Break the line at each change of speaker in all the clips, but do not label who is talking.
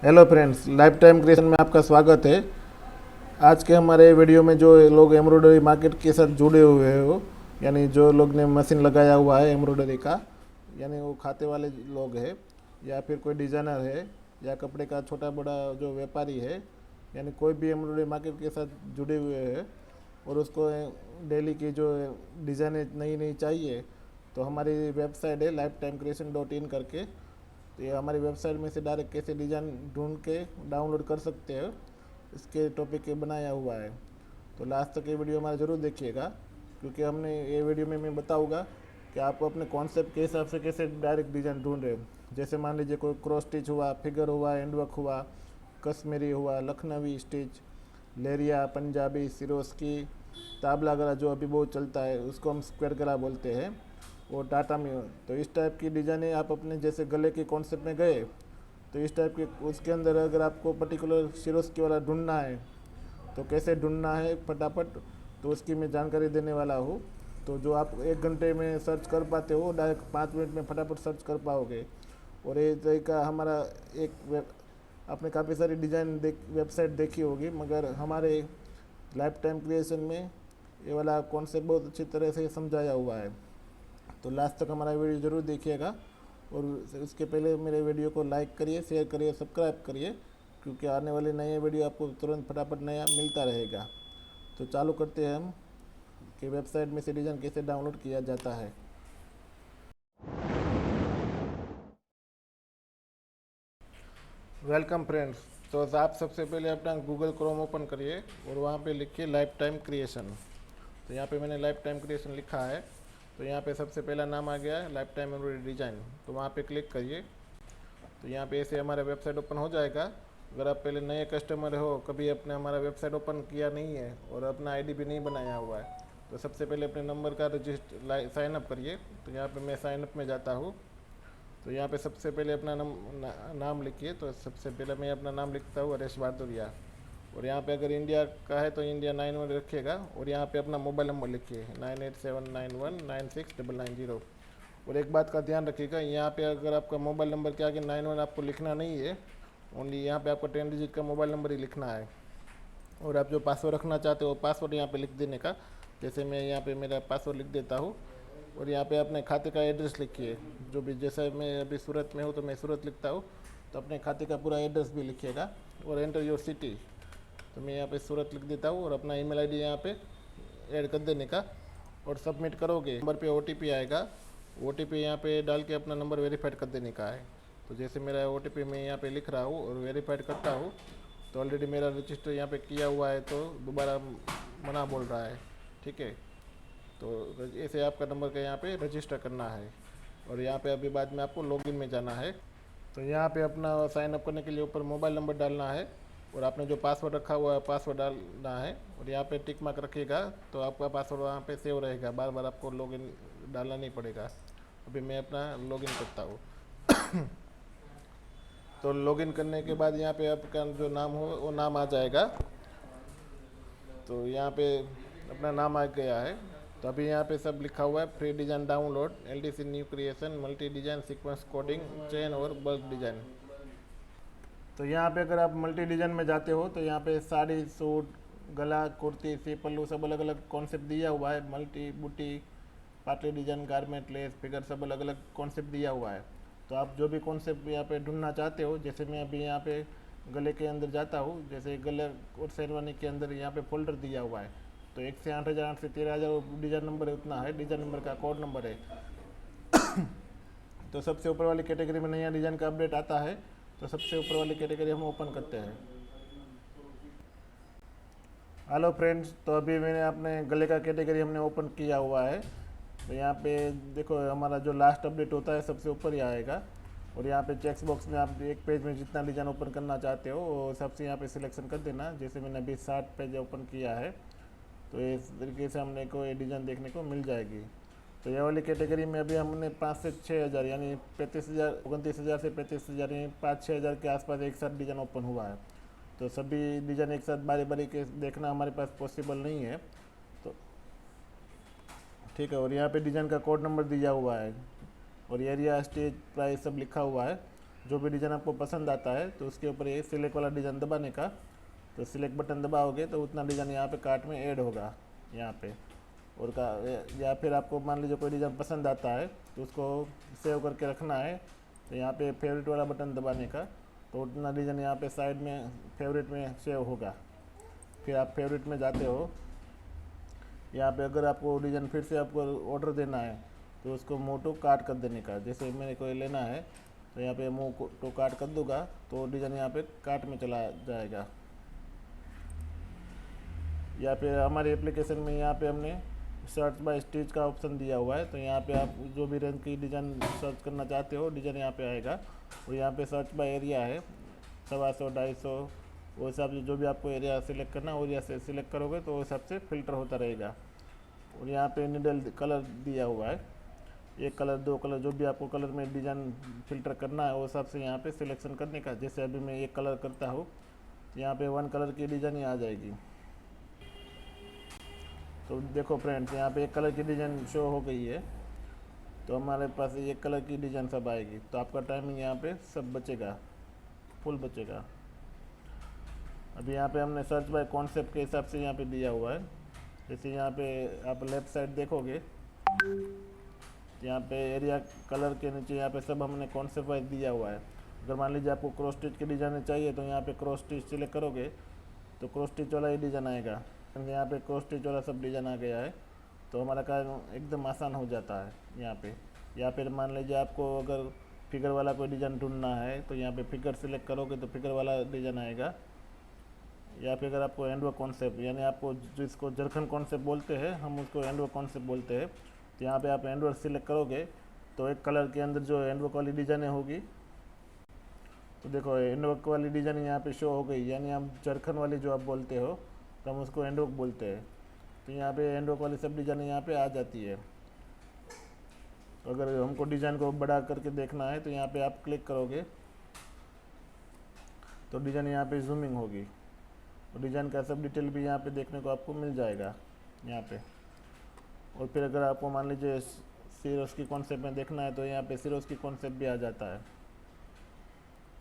Hello friends, life time creation में आपका स्वागत है। आज के हमारे वीडियो में जो लोग एम्ब्रॉयडरी मार्केट के साथ जुड़े हुए हो, यानी जो लोग ने मशीन लगाया हुआ है एम्ब्रॉयडरी का, यानी वो खाते वाले लोग हैं, या फिर कोई डिज़ाइनर है, या कपड़े का छोटा बड़ा जो व्यापारी है, यानी कोई भी एम्ब्रॉयडरी मार्केट के साथ जुड़े हुए हैं और उसको डेली की जो डिज़ाइन नई नई चाहिए, तो हमारी वेबसाइट है lifetimecreation.in करके। तो ये हमारी वेबसाइट में से डायरेक्ट कैसे डिज़ाइन ढूंढ के डाउनलोड कर सकते हो, इसके टॉपिक के बनाया हुआ है। तो लास्ट तक ये वीडियो हमारा ज़रूर देखिएगा, क्योंकि हमने ये वीडियो में मैं बताऊंगा कि आप अपने कॉन्सेप्ट के हिसाब से कैसे डायरेक्ट डिज़ाइन ढूंढ रहे हो। जैसे मान लीजिए कोई क्रॉस स्टिच हुआ, फिगर हुआ, एंडवर्क हुआ, कश्मीरी हुआ, लखनवी स्टिच, लेरिया, पंजाबी, सिरोस्की, ताबला गला जो अभी बहुत चलता है उसको हम स्क्वायर गला बोलते हैं, वो टाटा में हो। तो इस टाइप की डिज़ाइनें आप अपने जैसे गले के कॉन्सेप्ट में गए, तो इस टाइप के उसके अंदर अगर आपको पर्टिकुलर सिरोस्की वाला ढूंढना है तो कैसे ढूंढना है फटाफट, तो उसकी मैं जानकारी देने वाला हूँ। तो जो आप 1 घंटे में सर्च कर पाते हो, डायरेक्ट 5 मिनट में फटाफट सर्च कर पाओगे। और ये तरीका हमारा एक आपने काफ़ी सारी डिज़ाइन वेबसाइट देखी होगी, मगर हमारे लाइफ टाइम क्रिएशन में ये वाला कॉन्सेप्ट बहुत अच्छी तरह से समझाया हुआ है। तो लास्ट तक हमारा वीडियो ज़रूर देखिएगा, और इसके पहले मेरे वीडियो को लाइक करिए, शेयर करिए, सब्सक्राइब करिए, क्योंकि आने वाले नए वीडियो आपको तुरंत फटाफट नया मिलता रहेगा। तो चालू करते हैं हम कि वेबसाइट में से डिज़ाइन कैसे डाउनलोड किया जाता है। Welcome friends. तो आप सबसे पहले अपना गूगल क्रोम ओपन करिए और वहाँ पे लिखिए लाइफ टाइम क्रिएशन। तो यहाँ पे मैंने लाइफ टाइम क्रिएशन लिखा है। तो यहाँ पे सबसे पहला नाम आ गया है लाइफ टाइम एम्ब्रॉयडरी डिज़ाइन, तो वहाँ पे क्लिक करिए। तो यहाँ पे ऐसे हमारा वेबसाइट ओपन हो जाएगा। अगर आप पहले नए कस्टमर हो, कभी अपने हमारा वेबसाइट ओपन किया नहीं है और अपना आईडी भी नहीं बनाया हुआ है, तो सबसे पहले अपने नंबर का रजिस्टर साइन अप करिए। तो यहाँ पे मैं साइन अप में जाता हूँ। तो यहाँ पे सबसे पहले अपना नाम लिखिए। तो सबसे पहले मैं अपना नाम लिखता हूँ, हरेश भारदुरिया। और यहाँ पे अगर इंडिया का है तो इंडिया 91 रखिएगा, और यहाँ पे अपना मोबाइल नंबर लिखिए 9879196990। और एक बात का ध्यान रखिएगा, यहाँ पे अगर आपका मोबाइल नंबर के आगे 91 आपको लिखना नहीं है, ओनली यहाँ पे आपको 10 डिजिट का मोबाइल नंबर ही लिखना है। और आप जो पासवर्ड रखना चाहते हो पासवर्ड यहाँ पे लिख देने का। जैसे मैं यहाँ पे मेरा पासवर्ड लिख देता हूँ। और यहाँ पे अपने खाते का एड्रेस लिखिए, जो भी, जैसे मैं अभी सूरत में हूँ तो मैं सूरत लिखता हूँ, तो अपने खाते का पूरा एड्रेस भी लिखिएगा। और एंटर योर सिटी, तो मैं यहाँ पे सूरत लिख देता हूँ, और अपना ईमेल आईडी यहाँ पे ऐड कर देने का। और सबमिट करोगे, नंबर पे ओटीपी आएगा, ओटीपी यहाँ पे डाल के अपना नंबर वेरीफाइड कर देने का है। तो जैसे मेरा ओटीपी मैं यहाँ पे लिख रहा हूँ और वेरीफाइड करता हूँ, तो ऑलरेडी मेरा रजिस्टर यहाँ पे किया हुआ है, तो दोबारा मना बोल रहा है। ठीक है। तो ऐसे आपका नंबर का यहाँ पे रजिस्टर करना है। और यहाँ पे अभी बाद में आपको लॉगिन में जाना है। तो यहाँ पे अपना साइन अप करने के लिए ऊपर मोबाइल नंबर डालना है, और आपने जो पासवर्ड रखा हुआ है पासवर्ड डालना है, और यहाँ पे टिक मार्क रखिएगा, तो आपका पासवर्ड वहाँ पे सेव रहेगा, बार बार आपको लॉगिन डालना नहीं पड़ेगा। अभी मैं अपना लॉगिन करता हूँ। तो लॉगिन करने के बाद यहाँ पे आपका जो नाम हो वो नाम आ जाएगा। तो यहाँ पे अपना नाम आ गया है। तो अभी यहाँ पे सब लिखा हुआ है, free design download, LDC new creation, multi design, sequence coding, chain और बल्क डिज़ाइन। तो यहाँ पे अगर आप मल्टी डिज़ाइन में जाते हो, तो यहाँ पे साड़ी, सूट, गला, कुर्ती, सी पल्लू सब अलग अलग कॉन्सेप्ट दिया हुआ है। मल्टी बूटी, party design, garment, less, figure सब अलग अलग कॉन्सेप्ट दिया हुआ है। तो आप जो भी कॉन्सेप्ट यहाँ पे ढूंढना चाहते हो, जैसे मैं अभी यहाँ पे गले के अंदर जाता हूँ, जैसे गले और शेरवानी के अंदर यहाँ पे फोल्डर दिया हुआ है। तो 1 से 8,000, 8 से 13,000 डिज़ाइन नंबर है, उतना है डिज़ाइन नंबर का कोड नंबर है। तो सबसे ऊपर वाली कैटेगरी में नया डिज़ाइन का अपडेट आता है, तो सबसे ऊपर वाली कैटेगरी हम ओपन करते हैं। हेलो फ्रेंड्स, तो अभी मैंने अपने गले का कैटेगरी हमने ओपन किया हुआ है। तो यहाँ पे देखो, हमारा जो लास्ट अपडेट होता है सबसे ऊपर ही आएगा। और यहाँ पे चेक्स बॉक्स में आप एक पेज में जितना डिज़ाइन ओपन करना चाहते हो वो सबसे यहाँ पे सिलेक्शन कर देना। जैसे मैंने अभी 60 पेज ओपन किया है, तो इस तरीके से हमने को ये डिज़ाइन देखने को मिल जाएगी। तो ये वाली कैटेगरी में अभी हमने 5 से 6 हज़ार, यानी 35,000, 29,000 से 35,000, यानी 5-6 हज़ार के आसपास एक साथ डिज़ाइन ओपन हुआ है। तो सभी डिज़ाइन एक साथ बारी बारी के देखना हमारे पास पॉसिबल नहीं है। तो ठीक है। और यहाँ पे डिज़ाइन का कोड नंबर दिया हुआ है, और एरिया, स्टेज, प्राइस सब लिखा हुआ है। जो भी डिज़ाइन आपको पसंद आता है तो उसके ऊपर ये सिलेक्ट वाला डिज़ाइन दबाने का, तो सिलेक्ट बटन दबाओगे तो उतना डिज़ाइन यहाँ पे कार्ट में ऐड होगा यहाँ पे। और का या फिर आपको मान लीजिए कोई डिज़ाइन पसंद आता है तो उसको सेव करके रखना है, तो यहाँ पे फेवरेट वाला बटन दबाने का, तो उतना डिज़ाइन यहाँ पे साइड में फेवरेट में सेव होगा। फिर आप फेवरेट में जाते हो, यहाँ पे अगर आपको डिज़ाइन फिर से आपको ऑर्डर देना है तो उसको मोटो काट कर देने का। जैसे मेरे को लेना है तो यहाँ पे मुँह तो काट कर दूंगा तो डिज़ाइन यहाँ पे काट में चला जाएगा। या फिर हमारे एप्लीकेशन में यहाँ पे हमने सर्च बाय स्टिच का ऑप्शन दिया हुआ है, तो यहाँ पे आप जो भी रेंज की डिज़ाइन सर्च करना चाहते हो डिज़ाइन यहाँ पे आएगा। और यहाँ पे सर्च बाय एरिया है 125 250, वो हिसाब से जो भी आपको एरिया सिलेक्ट करना है एरिया से सिलेक्ट करोगे तो उस हिसाब से फ़िल्टर होता रहेगा। और यहाँ पे निडल कलर दिया हुआ है, एक कलर दो कलर जो भी आपको कलर में डिज़ाइन फ़िल्टर करना है उस हिसाब से यहाँ पे सिलेक्शन करने का। जैसे अभी मैं एक कलर करता हूँ तो यहाँ पे 1 कलर की डिज़ाइन ही आ जाएगी। तो देखो फ्रेंड्स, यहाँ पे एक कलर की डिज़ाइन शो हो गई है, तो हमारे पास एक कलर की डिज़ाइन सब आएगी, तो आपका टाइमिंग यहाँ पे सब बचेगा, फुल बचेगा। अभी यहाँ पे हमने सर्च बाय कॉन्सेप्ट के हिसाब से यहाँ पे दिया हुआ है। जैसे यहाँ पे आप लेफ़्ट साइड देखोगे, यहाँ पे एरिया कलर के नीचे यहाँ पे सब हमने कॉन्सेप्ट वाइज दिया हुआ है। अगर मान लीजिए आपको क्रॉस स्टिच की डिज़ाइन चाहिए तो यहाँ पे क्रॉस स्टिच सिलेक्ट करोगे तो क्रॉस स्टिच वाला ही डिज़ाइन आएगा। यहाँ पे क्रॉस स्टिच वाला सब डिज़ाइन आ गया है, तो हमारा काम एकदम आसान हो जाता है यहाँ पे। या फिर मान लीजिए आपको अगर फिगर वाला कोई डिज़ाइन ढूंढना है तो यहाँ पे फिगर सिलेक्ट करोगे तो फिगर वाला डिज़ाइन आएगा। या फिर अगर आपको एंड वर्क कॉन्सेप्ट, यानी आपको जिसको जरखन कॉन्सेप्ट बोलते हैं हम उसको एंड वर्क कॉन्सेप्ट बोलते हैं, तो यहाँ पे आप एंड वर्क सिलेक्ट करोगे तो एक कलर के अंदर जो एंड वर्क वाली डिज़ाइनें होगी, तो देखो एंड वर्क वाली डिज़ाइन यहाँ पे शो हो गई, यानी हम जरखन वाली जो आप बोलते हो तो हम उसको एंड वर्क बोलते हैं। तो यहाँ पे एंड वर्क वाली सब डिज़ाइन यहाँ पे आ जाती है। तो अगर हमको डिज़ाइन को बड़ा करके देखना है तो यहाँ पे आप क्लिक करोगे तो डिज़ाइन यहाँ पे जूमिंग होगी, और डिज़ाइन का सब डिटेल भी यहाँ पे देखने को आपको मिल जाएगा यहाँ पे। और फिर अगर आपको मान लीजिए सिरोस की कॉन्सेप्ट में देखना है तो यहाँ पे सिरोस की कॉन्सेप्ट भी आ जाता है,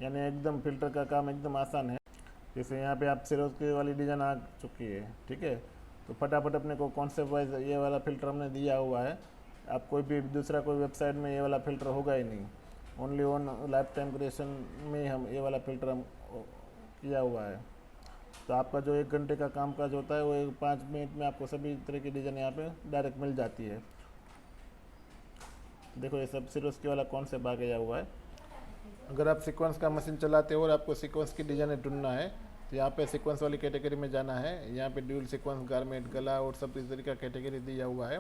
यानी एकदम फ़िल्टर का काम एकदम आसान है। जैसे यहाँ पे आप सिरोस की वाली डिज़ाइन आ चुकी है, ठीक है, तो फटाफट अपने को कॉन्सेप्ट वाइज ये वाला फ़िल्टर हमने दिया हुआ है। आप कोई भी दूसरा कोई वेबसाइट में ये वाला फ़िल्टर होगा ही नहीं, only on life time creation में हम ये वाला फ़िल्टर हम किया हुआ है। तो आपका जो 1 घंटे का काम काज होता है वो 5 मिनट में आपको सभी तरह की डिज़ाइन यहाँ पे डायरेक्ट मिल जाती है। देखो ये सब सिरोस की वाला कॉन्सेप्ट आ गया हुआ है। अगर आप सीक्वेंस का मशीन चलाते हो और आपको सीक्वेंस की डिज़ाइन ढूंढना है तो यहाँ पे सीक्वेंस वाली कैटेगरी में जाना है। यहाँ पे ड्यूल सीक्वेंस, गारमेंट, गला और सब इस तरीके का कैटेगरी दिया हुआ है।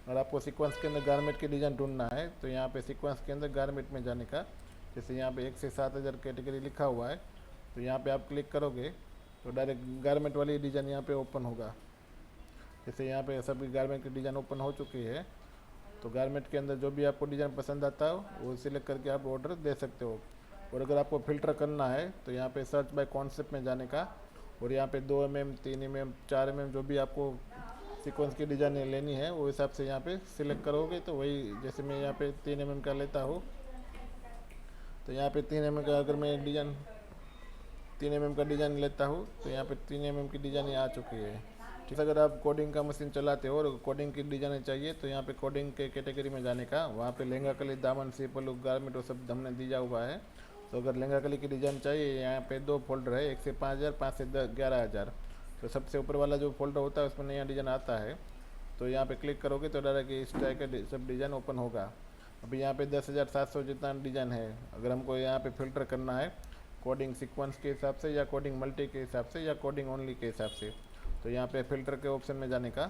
और आपको सीक्वेंस के अंदर गारमेंट की डिज़ाइन ढूंढना है तो यहाँ पे सीक्वेंस के अंदर गारमेंट में जाने का, जैसे यहाँ पे 1 से 7,000 कैटेगरी लिखा हुआ है, तो यहाँ पे आप क्लिक करोगे तो डायरेक्ट गारमेंट वाली डिज़ाइन यहाँ पे ओपन होगा। जैसे यहाँ पे सभी गारमेंट की डिज़ाइन ओपन हो चुकी है, तो गारमेंट के अंदर जो भी आपको डिज़ाइन पसंद आता हो वो सिलेक्ट करके आप ऑर्डर दे सकते हो। और अगर आपको फ़िल्टर करना है तो यहाँ पे सर्च बाय कॉन्सेप्ट में जाने का, और यहाँ पे 2 mm, 3 mm, 4 mm जो भी आपको सीक्वेंस की डिज़ाइन लेनी है वो हिसाब से यहाँ पे सिलेक्ट करोगे। तो वही जैसे मैं यहाँ पे 3 mm का लेता हूँ, तो यहाँ पे 3 mm का अगर मैं डिज़ाइन 3 mm का डिज़ाइन लेता हूँ तो यहाँ पे 3 mm की डिज़ाइन आ चुकी है। ठीक है, अगर आप कोडिंग का मशीन चलाते हो और कोडिंग की डिज़ाइन चाहिए तो यहाँ पे कोडिंग के कैटेगरी में जाने का, वहाँ पे लहंगा कली, दामन, सिपल, गारमेंट वो सब हमने दिया हुआ है। तो अगर लहंगा कली की डिज़ाइन चाहिए, यहाँ पे 2 फोल्डर है, 1 से 5,000, 5 से 11,000। तो सबसे ऊपर वाला जो फोल्डर होता है उसमें नया डिज़ाइन आता है, तो यहाँ पे क्लिक करोगे तो डायरेक्ट इस टाइप का सब डिज़ाइन ओपन होगा। अभी यहाँ पे 10,700 जितना डिज़ाइन है। अगर हमको यहाँ पे फ़िल्टर करना है कोडिंग सीक्वेंस के हिसाब से या कोडिंग मल्टी के हिसाब से या कोडिंग ओनली के हिसाब से, तो यहाँ पे फ़िल्टर के ऑप्शन में जाने का।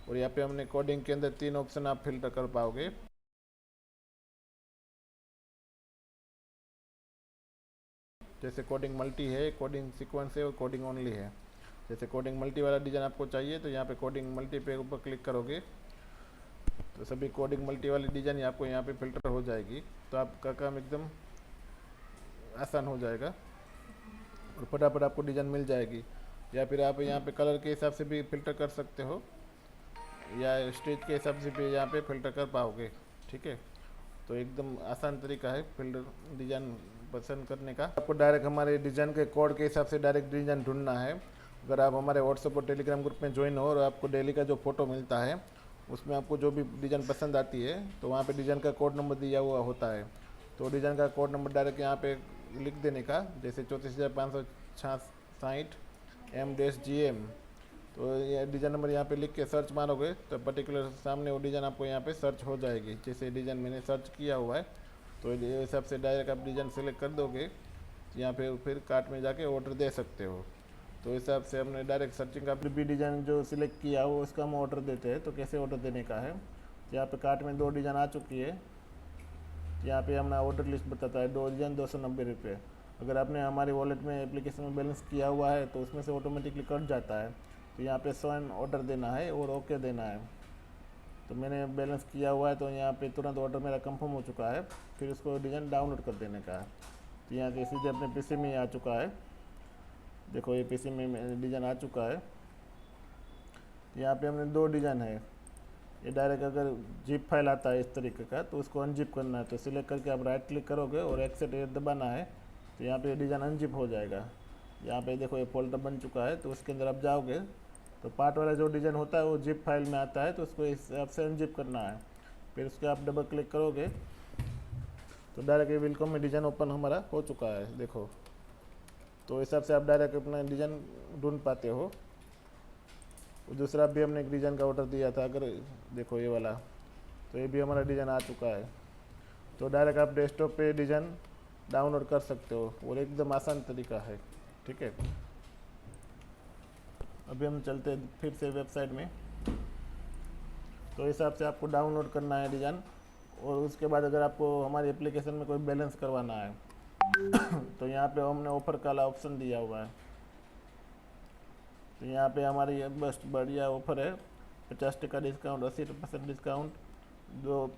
और यहाँ पे हमने कोडिंग के अंदर 3 ऑप्शन आप फ़िल्टर कर पाओगे। जैसे कोडिंग मल्टी है, कोडिंग सीक्वेंस है और कोडिंग ओनली है। जैसे कोडिंग मल्टी वाला डिज़ाइन आपको चाहिए तो यहाँ पे कोडिंग मल्टी पे ऊपर क्लिक करोगे तो सभी कोडिंग मल्टी वाली डिज़ाइन आपको यहाँ पे फ़िल्टर हो जाएगी। तो आपका काम एकदम आसान हो जाएगा और फटाफट आपको डिज़ाइन मिल जाएगी। या फिर आप यहाँ पे कलर के हिसाब से भी फ़िल्टर कर सकते हो या स्टेज के हिसाब से भी यहाँ पे फ़िल्टर कर पाओगे। ठीक है, तो एकदम आसान तरीका है फ़िल्टर डिज़ाइन पसंद करने का। आपको डायरेक्ट हमारे डिज़ाइन के कोड के हिसाब से डायरेक्ट डिज़ाइन ढूंढना है। अगर आप हमारे व्हाट्सएप और टेलीग्राम ग्रुप में ज्वाइन हो और आपको डेली का जो फ़ोटो मिलता है उसमें आपको जो भी डिज़ाइन पसंद आती है तो वहाँ पे डिज़ाइन का कोड नंबर दिया हुआ होता है। तो डिज़ाइन का कोड नंबर डायरेक्ट यहाँ पे लिख देने का, जैसे 34,560 M-GM। तो ये डिज़ाइन नंबर यहाँ पे लिख के सर्च मारोगे तो पर्टिकुलर सामने वो डिज़ाइन आपको यहाँ पे सर्च हो जाएगी। जैसे डिज़ाइन मैंने सर्च किया हुआ है तो ये हिसाब से डायरेक्ट आप डिज़ाइन सेलेक्ट कर दोगे तो यहाँ पे फिर कार्ट में जाके ऑर्डर दे सकते हो। तो हिसाब से हमने डायरेक्ट सर्चिंग का भी डिज़ाइन जो सिलेक्ट किया हो उसका हम ऑर्डर देते हैं। तो कैसे ऑर्डर देने का है, तो यहाँ पे कार्ट में 2 डिज़ाइन आ चुकी है। यहाँ पे हमने ऑर्डर लिस्ट बताता है 2 डिज़ाइन 290 रुपये। अगर आपने हमारे वॉलेट में एप्लीकेशन में बैलेंस किया हुआ है तो उसमें से ऑटोमेटिकली कट जाता है। तो यहाँ पे 100 ऑर्डर देना है और ओके देना है। तो मैंने बैलेंस किया हुआ है तो यहाँ पे तुरंत ऑर्डर मेरा कंफर्म हो चुका है। फिर उसको डिज़ाइन डाउनलोड कर देने का है। तो यहाँ से सीधे अपने पीसी में ही आ चुका है। देखो ये पीसी में डिज़ाइन आ चुका है। यहाँ पे हमने 2 डिज़ाइन है। ये डायरेक्ट अगर जिप फाइल आता है इस तरीके का तो उसको अनजिप करना है। तो सिलेक्ट करके आप राइट क्लिक करोगे और एक्सेप्ट दबाना है तो यहाँ पे डिज़ाइन अनजिप हो जाएगा। यहाँ पे देखो ये फोल्डर बन चुका है। तो उसके अंदर आप जाओगे तो पार्ट वाला जो डिज़ाइन होता है वो जिप फाइल में आता है तो उसको इस हिसाब से अनजिप करना है। फिर उसके आप डबल क्लिक करोगे तो डायरेक्ट ये वेलकम में डिज़ाइन ओपन हमारा हो चुका है। देखो तो इस हिसाब से आप डायरेक्ट अपना डिज़ाइन ढूंढ पाते हो। दूसरा भी हमने एक डिज़ाइन का ऑर्डर दिया था, अगर देखो ये वाला, तो ये भी हमारा डिज़ाइन आ चुका है। तो डायरेक्ट आप डेस्कटॉप पे डिज़ाइन डाउनलोड कर सकते हो और एकदम आसान तरीका है। ठीक है, अभी हम चलते हैं फिर से वेबसाइट में। तो इस हिसाब से आपको डाउनलोड करना है डिज़ाइन और उसके बाद अगर आपको हमारी एप्लीकेशन में कोई बैलेंस करवाना है तो यहाँ पे हमने ऑफ़र का ऑप्शन दिया हुआ है। तो यहाँ पे हमारी बस बढ़िया ऑफ़र है, 50% डिस्काउंट, 80% डिस्काउंट।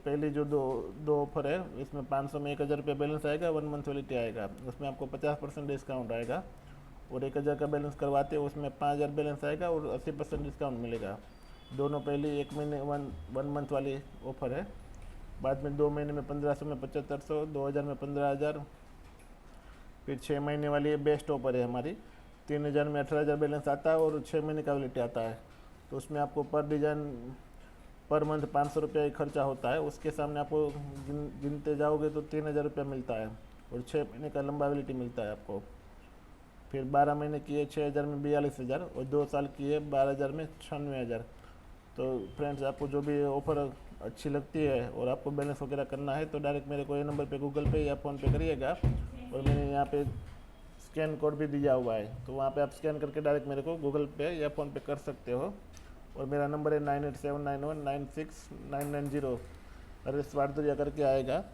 पहली जो दो ऑफ़र है इसमें 500 में 1000 रुपये बैलेंस आएगा, 1 मंथ वैलिडिटी आएगा, उसमें आपको 50% डिस्काउंट आएगा। और 1000 का बैलेंस करवाते हो उसमें 5000 बैलेंस आएगा और 80% डिस्काउंट मिलेगा। दोनों पहली 1 महीने 1 मंथ वाली ऑफ़र है। बाद में 2 महीने में 1500 में 7500, 2000 में 15000। फिर 6 महीने वाली ये बेस्ट ऑफर है हमारी, 3000 में 18000 बैलेंस आता है और 6 महीने का वैलिडिटी आता है। तो उसमें आपको पर डिज़ाइन पर मंथ 500 रुपये ही खर्चा होता है। उसके सामने आपको गिनते जाओगे तो 3000 रुपये मिलता है और 6 महीने का लंबा वैलिडिटी मिलता है आपको। फिर 12 महीने की है 6000 में 42000 और 2 साल की है 12000 में 96000। तो फ्रेंड्स आपको जो भी ऑफ़र अच्छी लगती है और आपको बैलेंस वगैरह करना है तो डायरेक्ट मेरे को ये नंबर पे गूगल पे या फ़ोन पे करिएगा। और मैंने यहाँ पे स्कैन कोड भी दिया हुआ है तो वहाँ पे आप स्कैन करके डायरेक्ट मेरे को गूगल पे या फ़ोन पे कर सकते हो। और मेरा नंबर है 9879196990, हरीश वारदुरिया करके आएगा।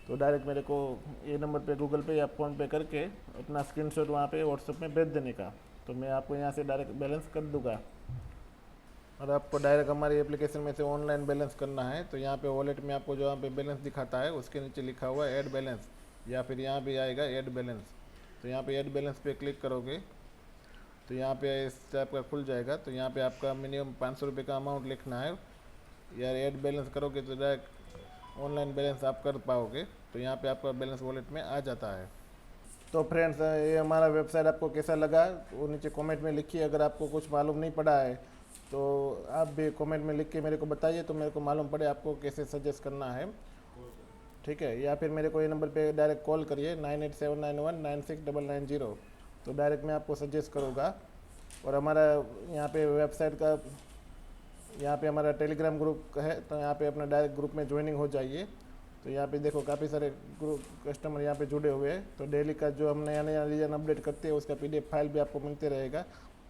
तो डायरेक्ट मेरे को ये नंबर पे गूगल पे या फ़ोन पे करके अपना स्क्रीनशॉट वहाँ पे व्हाट्सएप में भेज देने का। तो मैं आपको यहाँ से डायरेक्ट बैलेंस कर दूँगा। और आपको डायरेक्ट हमारी एप्लीकेशन में से ऑनलाइन बैलेंस करना है तो यहाँ पे वॉलेट में आपको जो यहाँ पे बैलेंस दिखाता है उसके नीचे लिखा हुआ है ऐड बैलेंस, या फिर यहाँ भी आएगा ऐड बैलेंस। तो यहाँ पे ऐड बैलेंस पे क्लिक करोगे तो यहाँ पे इस टाइप का खुल जाएगा। तो यहाँ पे आपका मिनिमम 500 रुपये का अमाउंट लिखना है। यार ऐड बैलेंस करोगे तो डायरेक्ट ऑनलाइन बैलेंस आप कर पाओगे। तो यहाँ पे आपका बैलेंस वॉलेट में आ जाता है। तो फ्रेंड्स ये हमारा वेबसाइट आपको कैसा लगा वो नीचे कमेंट में लिखिए। अगर आपको कुछ मालूम नहीं पड़ा है तो आप भी कमेंट में लिख के मेरे को बताइए तो मेरे को मालूम पड़े आपको कैसे सजेस्ट करना है। ठीक है, या फिर मेरे को ये नंबर पे डायरेक्ट कॉल करिए 9879196990। तो डायरेक्ट मैं आपको सजेस्ट करूँगा। और हमारा यहाँ पे वेबसाइट का यहाँ पे हमारा टेलीग्राम ग्रुप है तो यहाँ पे अपना डायरेक्ट ग्रुप में ज्वाइनिंग हो जाइए। तो यहाँ पे देखो काफ़ी सारे ग्रुप कस्टमर यहाँ पे जुड़े हुए हैं। तो डेली का जो हम नया नया डिज़ाइन अपडेट करते हैं उसका PDF फाइल भी आपको मिलते रहेगा।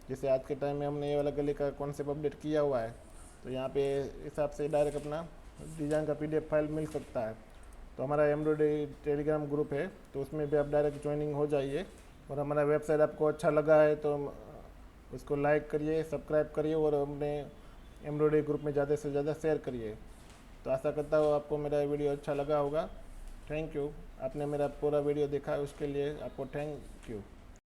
जैसे आज के टाइम में हमने ये वाला गले का कॉन्सेप्ट अपडेट किया हुआ है तो यहाँ पे हिसाब से डायरेक्ट अपना डिज़ाइन का PDF फाइल मिल सकता है। तो हमारा एम्ब्रॉयडरी टेलीग्राम ग्रुप है तो उसमें भी आप डायरेक्ट ज्वाइनिंग हो जाइए। और हमारा वेबसाइट आपको अच्छा लगा है तो उसको लाइक करिए, सब्सक्राइब करिए और अपने एम्ब्रॉयडरी ग्रुप में ज़्यादा से ज़्यादा शेयर करिए। तो आशा करता हूँ आपको मेरा वीडियो अच्छा लगा होगा। थैंक यू, आपने मेरा पूरा वीडियो देखा उसके लिए आपको थैंक यू।